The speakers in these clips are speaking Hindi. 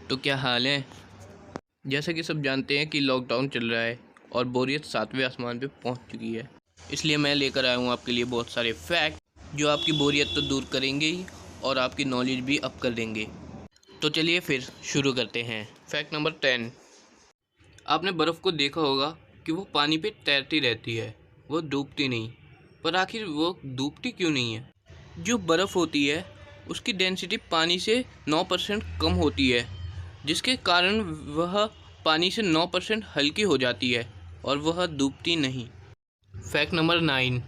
तो क्या हाल है। जैसा कि सब जानते हैं कि लॉकडाउन चल रहा है और बोरियत 7वें आसमान पे पहुंच चुकी है। इसलिए मैं लेकर आया हूं आपके लिए बहुत सारे फैक्ट जो आपकी बोरियत तो दूर करेंगे ही और आपकी नॉलेज भी अप कर देंगे। तो चलिए फिर शुरू करते हैं। Fact number 10। आपने बर्फ़ को देखा होगा कि वो पानी पे तैरती रहती है, वो डूबती नहीं। पर आखिर वो डूबती क्यों नहीं है? जो बर्फ़ होती है उसकी डेंसिटी पानी से 9% कम होती है, जिसके कारण वह पानी से 9% हल्की हो जाती है और वह डूबती नहीं। Fact number 9।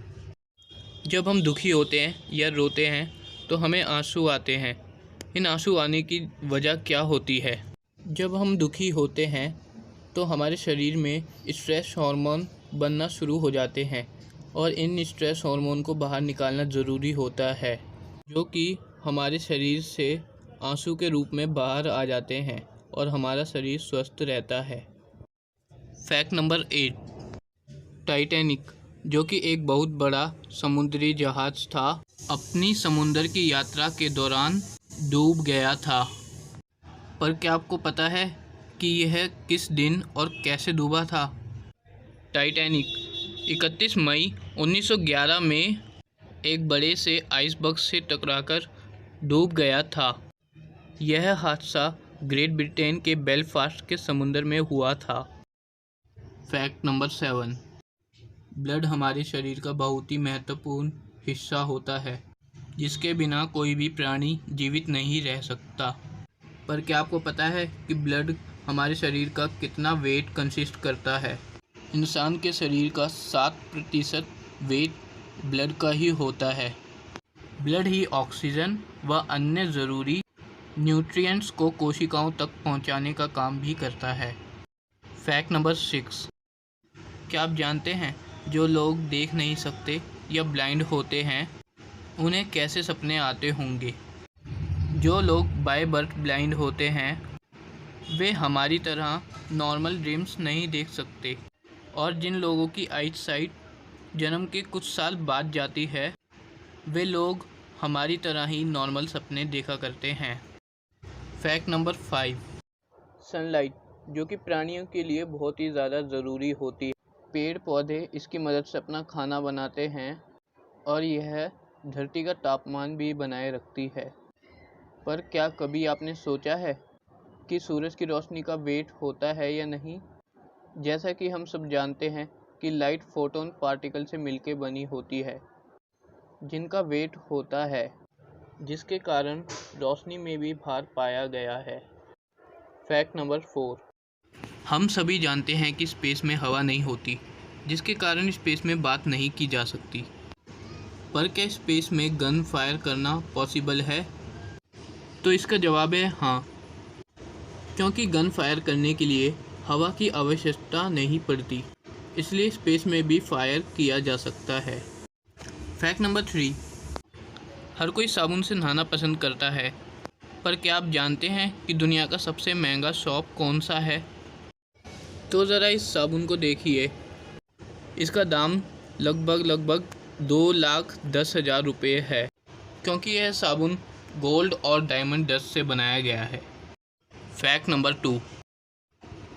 जब हम दुखी होते हैं या रोते हैं तो हमें आंसू आते हैं। इन आंसू आने की वजह क्या होती है? जब हम दुखी होते हैं तो हमारे शरीर में स्ट्रेस हार्मोन बनना शुरू हो जाते हैं और इन स्ट्रेस हार्मोन को बाहर निकालना ज़रूरी होता है, जो कि हमारे शरीर से आंसू के रूप में बाहर आ जाते हैं और हमारा शरीर स्वस्थ रहता है। Fact number 8। टाइटैनिक, जो कि एक बहुत बड़ा समुद्री जहाज़ था, अपनी समुद्र की यात्रा के दौरान डूब गया था। पर क्या आपको पता है कि यह किस दिन और कैसे डूबा था? टाइटैनिक 31 मई 1911 में एक बड़े से आइसबर्ग से टकराकर डूब गया था। यह हादसा ग्रेट ब्रिटेन के बेलफास्ट के समुद्र में हुआ था। Fact number 7। ब्लड हमारे शरीर का बहुत ही महत्वपूर्ण हिस्सा होता है, जिसके बिना कोई भी प्राणी जीवित नहीं रह सकता। पर क्या आपको पता है कि ब्लड हमारे शरीर का कितना वेट कंसिस्ट करता है? इंसान के शरीर का 7% वेट ब्लड का ही होता है। ब्लड ही ऑक्सीजन व अन्य ज़रूरी न्यूट्रिएंट्स को कोशिकाओं तक पहुंचाने का काम भी करता है। Fact number 6। क्या आप जानते हैं जो लोग देख नहीं सकते या ब्लाइंड होते हैं उन्हें कैसे सपने आते होंगे? जो लोग बाय बर्थ ब्लाइंड होते हैं वे हमारी तरह नॉर्मल ड्रीम्स नहीं देख सकते, और जिन लोगों की आइट साइट जन्म के कुछ साल बाद जाती है वे लोग हमारी तरह ही नॉर्मल सपने देखा करते हैं। Fact number 5। सनलाइट, जो कि प्राणियों के लिए बहुत ही ज़्यादा ज़रूरी होती है। पेड़ पौधे इसकी मदद से अपना खाना बनाते हैं और यह धरती का तापमान भी बनाए रखती है। पर क्या कभी आपने सोचा है कि सूरज की रोशनी का वेट होता है या नहीं? जैसा कि हम सब जानते हैं कि लाइट फोटोन पार्टिकल से मिलकर बनी होती है, जिनका वेट होता है, जिसके कारण रोशनी में भी भार पाया गया है। Fact number 4। हम सभी जानते हैं कि स्पेस में हवा नहीं होती, जिसके कारण स्पेस में बात नहीं की जा सकती। पर क्या स्पेस में गन फायर करना पॉसिबल है? तो इसका जवाब है हाँ, क्योंकि गन फायर करने के लिए हवा की आवश्यकता नहीं पड़ती, इसलिए स्पेस में भी फायर किया जा सकता है। Fact number 3। हर कोई साबुन से नहाना पसंद करता है, पर क्या आप जानते हैं कि दुनिया का सबसे महंगा शॉप कौन सा है? तो ज़रा इस साबुन को देखिए। इसका दाम लगभग 2,10,000 रुपये है, क्योंकि यह साबुन गोल्ड और डायमंड डस्ट से बनाया गया है। Fact number 2।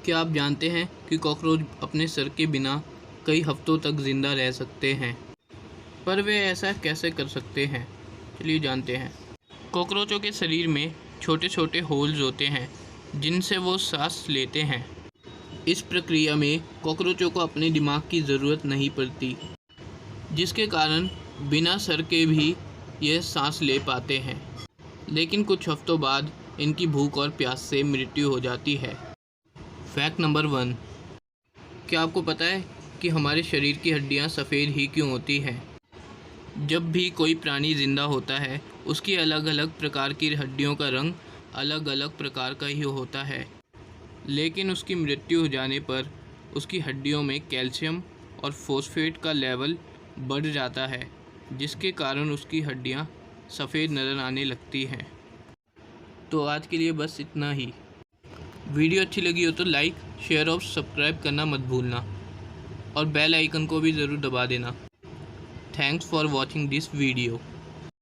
क्या आप जानते हैं कि कॉकरोच अपने सर के बिना कई हफ्तों तक ज़िंदा रह सकते हैं? पर वे ऐसा कैसे कर सकते हैं? चलिए जानते हैं। कॉकरोचों के शरीर में छोटे छोटे होल्स होते हैं जिनसे वो सांस लेते हैं। इस प्रक्रिया में कॉकरोचों को अपने दिमाग की ज़रूरत नहीं पड़ती, जिसके कारण बिना सर के भी यह सांस ले पाते हैं। लेकिन कुछ हफ्तों बाद इनकी भूख और प्यास से मृत्यु हो जाती है। Fact number 1। क्या आपको पता है कि हमारे शरीर की हड्डियां सफ़ेद ही क्यों होती हैं? जब भी कोई प्राणी ज़िंदा होता है उसकी अलग अलग प्रकार की हड्डियों का रंग अलग अलग प्रकार का ही होता है, लेकिन उसकी मृत्यु हो जाने पर उसकी हड्डियों में कैल्शियम और फॉस्फेट का लेवल बढ़ जाता है, जिसके कारण उसकी हड्डियां सफ़ेद नज़र आने लगती हैं। तो आज के लिए बस इतना ही। वीडियो अच्छी लगी हो तो लाइक, शेयर और सब्सक्राइब करना मत भूलना, और बेल आइकन को भी ज़रूर दबा देना। Thanks for watching this video.